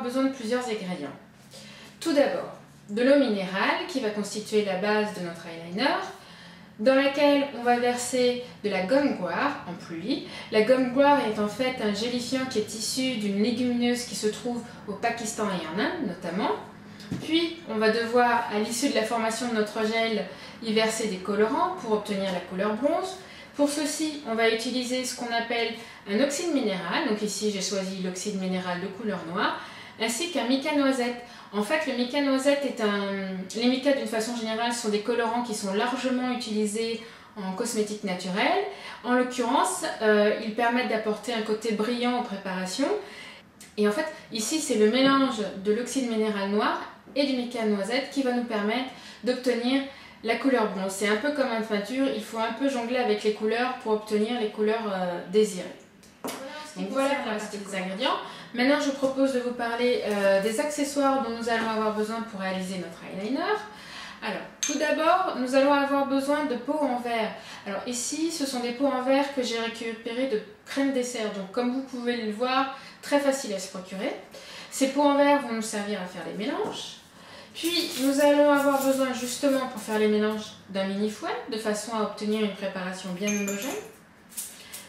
besoin de plusieurs ingrédients. Tout d'abord, de l'eau minérale qui va constituer la base de notre eyeliner, dans laquelle on va verser de la gomme goire en pluie. La gomme goire est en fait un gélifiant qui est issu d'une légumineuse qui se trouve au Pakistan et en Inde notamment. Puis on va devoir, à l'issue de la formation de notre gel, y verser des colorants pour obtenir la couleur bronze. Pour ceci, on va utiliser ce qu'on appelle un oxyde minéral. Donc ici j'ai choisi l'oxyde minéral de couleur noire, ainsi qu'un mica noisette. En fait, le mica noisette est les micas d'une façon générale sont des colorants qui sont largement utilisés en cosmétique naturelle. En l'occurrence, ils permettent d'apporter un côté brillant aux préparations. Et en fait, ici c'est le mélange de l'oxyde minéral noir et du mica noisette qui va nous permettre d'obtenir la couleur bronze. C'est un peu comme une peinture, il faut un peu jongler avec les couleurs pour obtenir les couleurs désirées. Donc voilà pour la partie des ingrédients. Maintenant, je vous propose de vous parler des accessoires dont nous allons avoir besoin pour réaliser notre eyeliner. Alors, tout d'abord, nous allons avoir besoin de pots en verre. Alors ici, ce sont des pots en verre que j'ai récupérés de crème dessert. Donc comme vous pouvez le voir, très facile à se procurer. Ces pots en verre vont nous servir à faire les mélanges. Puis, nous allons avoir besoin justement pour faire les mélanges d'un mini fouet, de façon à obtenir une préparation bien homogène.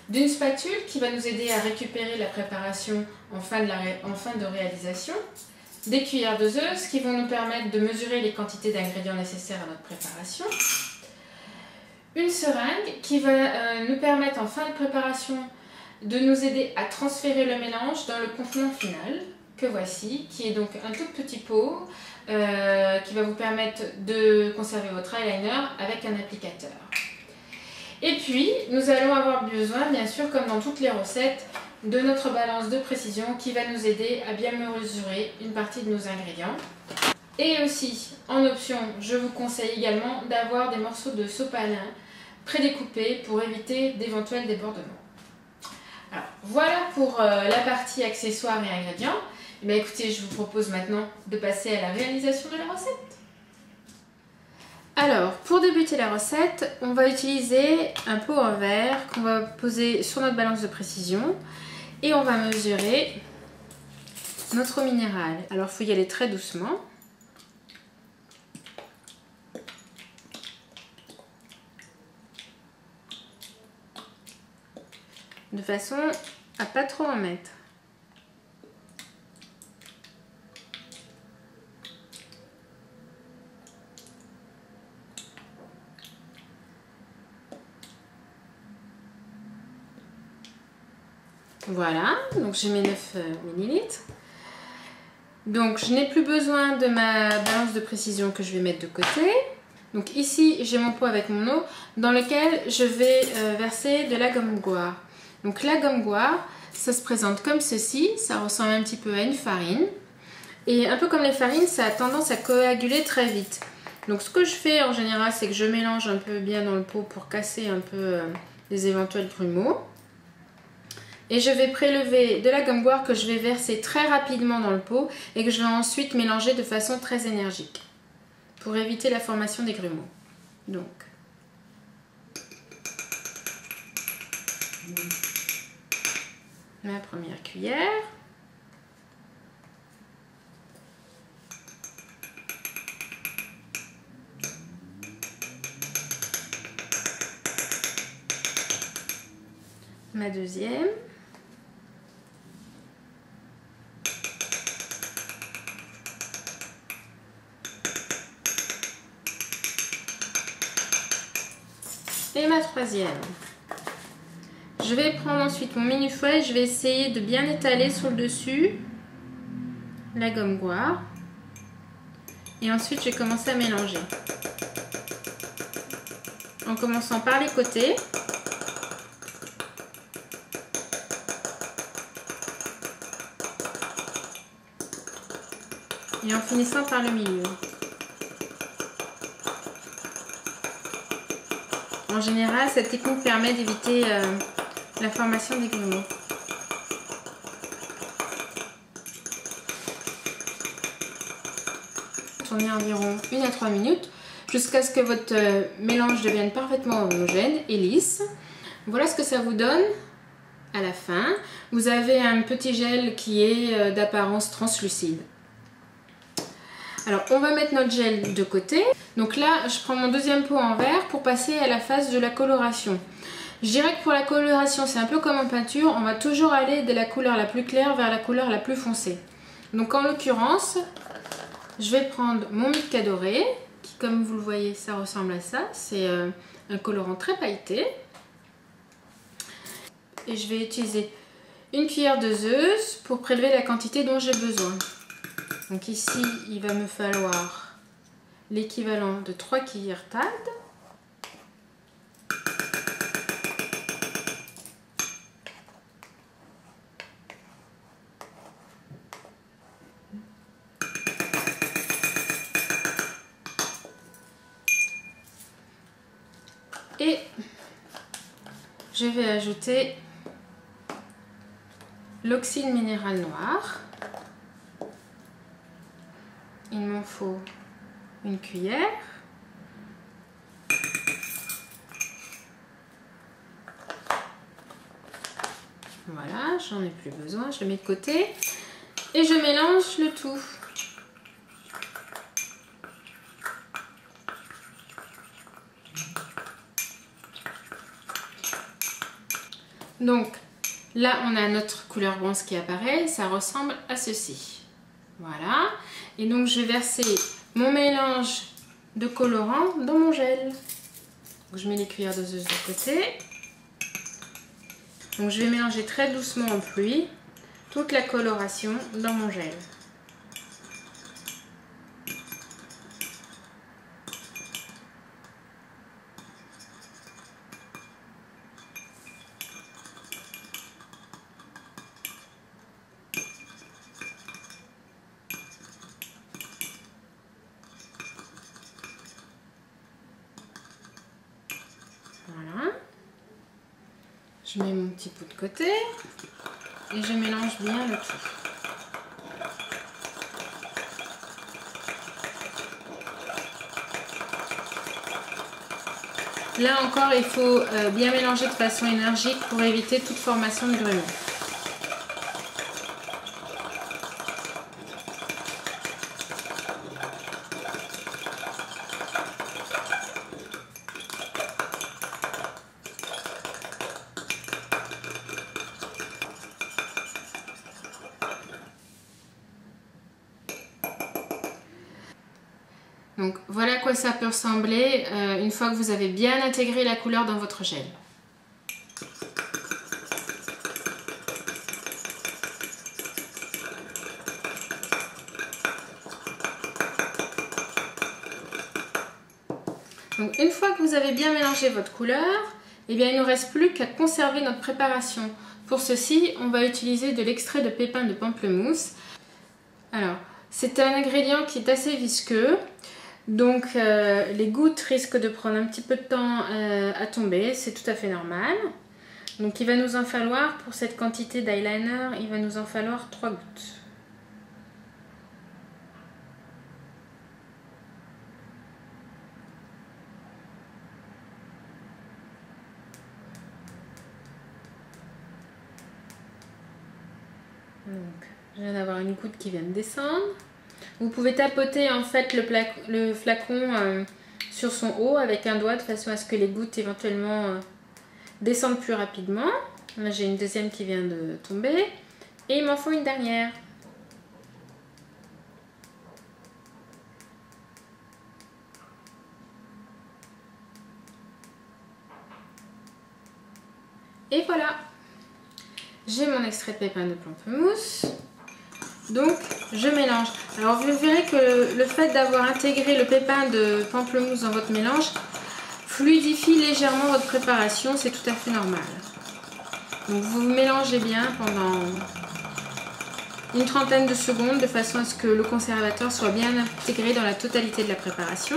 D'une spatule qui va nous aider à récupérer la préparation en fin de réalisation, des cuillères doseuses qui vont nous permettre de mesurer les quantités d'ingrédients nécessaires à notre préparation, une seringue qui va nous permettre en fin de préparation de nous aider à transférer le mélange dans le contenant final, que voici, qui est donc un tout petit pot qui va vous permettre de conserver votre eyeliner avec un applicateur. Et puis, nous allons avoir besoin, bien sûr, comme dans toutes les recettes, de notre balance de précision qui va nous aider à bien mesurer une partie de nos ingrédients. Et aussi, en option, je vous conseille également d'avoir des morceaux de sopalin prédécoupés pour éviter d'éventuels débordements. Alors, voilà pour la partie accessoires et ingrédients. Et bien, écoutez, je vous propose maintenant de passer à la réalisation de la recette. Alors, pour débuter la recette, on va utiliser un pot en verre qu'on va poser sur notre balance de précision et on va mesurer notre eau minérale. Alors, il faut y aller très doucement. De façon à pas trop en mettre. Voilà, donc j'ai mes 9 ml. Donc je n'ai plus besoin de ma balance de précision que je vais mettre de côté. Donc ici j'ai mon pot avec mon eau dans lequel je vais verser de la gomme goire. Donc la gomme goire, ça se présente comme ceci, ça ressemble un petit peu à une farine. Et un peu comme les farines, ça a tendance à coaguler très vite. Donc ce que je fais en général, c'est que je mélange un peu bien dans le pot pour casser un peu les éventuels grumeaux. Et je vais prélever de la gomme goire que je vais verser très rapidement dans le pot et que je vais ensuite mélanger de façon très énergique pour éviter la formation des grumeaux. Donc, ma première cuillère. Ma deuxième. Et ma troisième. Je vais prendre ensuite mon mini fouet, je vais essayer de bien étaler sur le dessus la gomme goire. Et ensuite je vais commencer à mélanger. En commençant par les côtés. Et en finissant par le milieu. En général, cette technique permet d'éviter la formation des grumeaux. Tournez environ 1 à 3 minutes jusqu'à ce que votre mélange devienne parfaitement homogène et lisse. Voilà ce que ça vous donne à la fin, vous avez un petit gel qui est d'apparence translucide. Alors on va mettre notre gel de côté. Donc là je prends mon deuxième pot en verre pour passer à la phase de la coloration. Je dirais que pour la coloration c'est un peu comme en peinture, on va toujours aller de la couleur la plus claire vers la couleur la plus foncée. Donc en l'occurrence, je vais prendre mon mica doré, qui comme vous le voyez ça ressemble à ça, c'est un colorant très pailleté. Et je vais utiliser une cuillère doseuse pour prélever la quantité dont j'ai besoin. Donc ici, il va me falloir l'équivalent de 3 cuillères TAD. Et je vais ajouter l'oxyde minéral noir. Il m'en faut une cuillère. Voilà, j'en ai plus besoin, je le mets de côté. Et je mélange le tout. Donc là, on a notre couleur bronze qui apparaît, ça ressemble à ceci. Voilà. Et donc, je vais verser mon mélange de colorant dans mon gel. Donc, je mets les cuillères doseuses de côté. Donc, je vais mélanger très doucement en pluie toute la coloration dans mon gel. Voilà. Je mets mon petit pot de côté et je mélange bien le tout. Là encore, il faut bien mélanger de façon énergique pour éviter toute formation de grumeaux. Donc voilà à quoi ça peut ressembler une fois que vous avez bien intégré la couleur dans votre gel. Donc une fois que vous avez bien mélangé votre couleur, eh bien, il ne nous reste plus qu'à conserver notre préparation. Pour ceci, on va utiliser de l'extrait de pépins de pamplemousse. Alors, c'est un ingrédient qui est assez visqueux. Donc les gouttes risquent de prendre un petit peu de temps à tomber, c'est tout à fait normal. Donc il va nous en falloir, pour cette quantité d'eyeliner, il va nous en falloir 3 gouttes. Donc je viens d'avoir une goutte qui vient de descendre. Vous pouvez tapoter en fait le flacon sur son haut avec un doigt de façon à ce que les gouttes éventuellement descendent plus rapidement. Là j'ai une deuxième qui vient de tomber et il m'en faut une dernière. Et voilà, j'ai mon extrait de pépins de pamplemousse. Donc je mélange. Alors vous verrez que le fait d'avoir intégré le pépin de pamplemousse dans votre mélange fluidifie légèrement votre préparation, c'est tout à fait normal. Donc vous mélangez bien pendant une trentaine de secondes de façon à ce que le conservateur soit bien intégré dans la totalité de la préparation.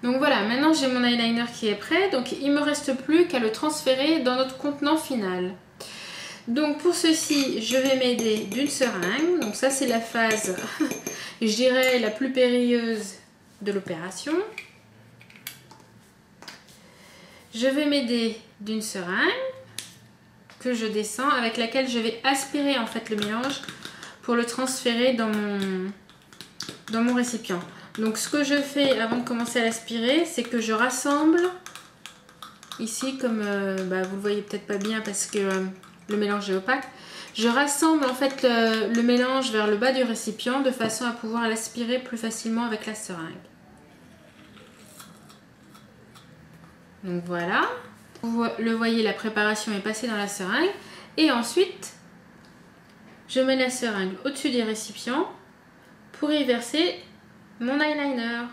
Donc voilà, maintenant j'ai mon eyeliner qui est prêt, donc il ne me reste plus qu'à le transférer dans notre contenant final. Donc pour ceci, je vais m'aider d'une seringue, donc ça c'est la phase je dirais, la plus périlleuse de l'opération. Je vais m'aider d'une seringue que je descends, avec laquelle je vais aspirer en fait le mélange pour le transférer dans mon récipient. Donc ce que je fais avant de commencer à l'aspirer, c'est que je rassemble ici, comme vous le voyez peut-être pas bien parce que le mélange est opaque. Je rassemble en fait le mélange vers le bas du récipient de façon à pouvoir l'aspirer plus facilement avec la seringue. Donc voilà, vous le voyez, la préparation est passée dans la seringue et ensuite je mets la seringue au-dessus des récipients pour y verser mon eyeliner.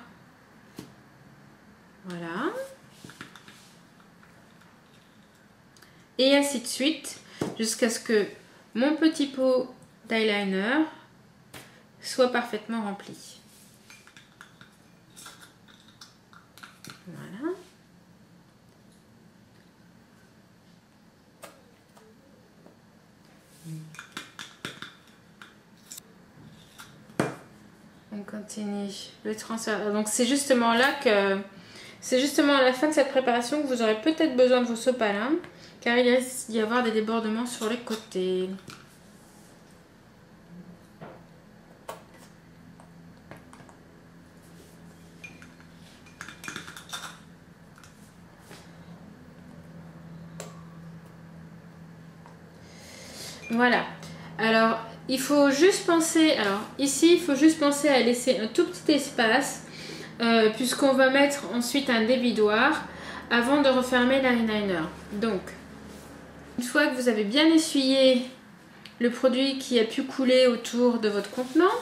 Voilà. Et ainsi de suite jusqu'à ce que mon petit pot d'eyeliner soit parfaitement rempli. Voilà. On continue le transfert. Donc c'est justement là que c'est justement à la fin de cette préparation que vous aurez peut-être besoin de vos sopalins, car il risque d'y avoir des débordements sur les côtés. Voilà. Alors, il faut juste penser, ici, il faut juste penser à laisser un tout petit espace, puisqu'on va mettre ensuite un dévidoir avant de refermer l'eyeliner. Donc, une fois que vous avez bien essuyé le produit qui a pu couler autour de votre contenant,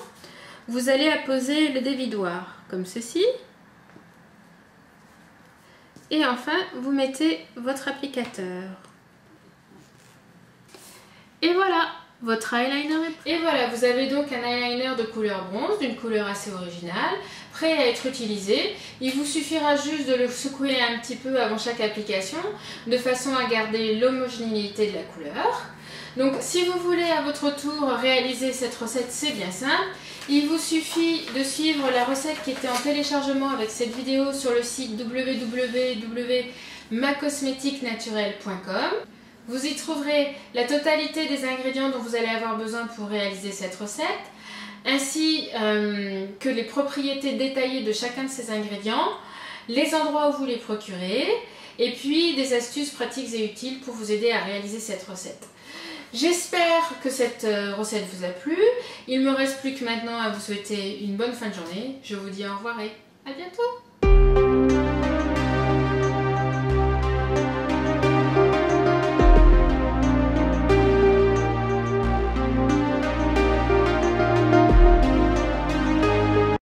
vous allez apposer le dévidoir, comme ceci. Et enfin, vous mettez votre applicateur. Et voilà, votre eyeliner est prêt. Et voilà, vous avez donc un eyeliner de couleur bronze, d'une couleur assez originale, prêt à être utilisé. Il vous suffira juste de le secouer un petit peu avant chaque application, de façon à garder l'homogénéité de la couleur. Donc si vous voulez à votre tour réaliser cette recette, c'est bien simple. Il vous suffit de suivre la recette qui était en téléchargement avec cette vidéo sur le site www.macosmetiquenaturelle.com. Vous y trouverez la totalité des ingrédients dont vous allez avoir besoin pour réaliser cette recette, ainsi que les propriétés détaillées de chacun de ces ingrédients, les endroits où vous les procurez, et puis des astuces pratiques et utiles pour vous aider à réaliser cette recette. J'espère que cette recette vous a plu. Il ne me reste plus que maintenant à vous souhaiter une bonne fin de journée. Je vous dis au revoir et à bientôt.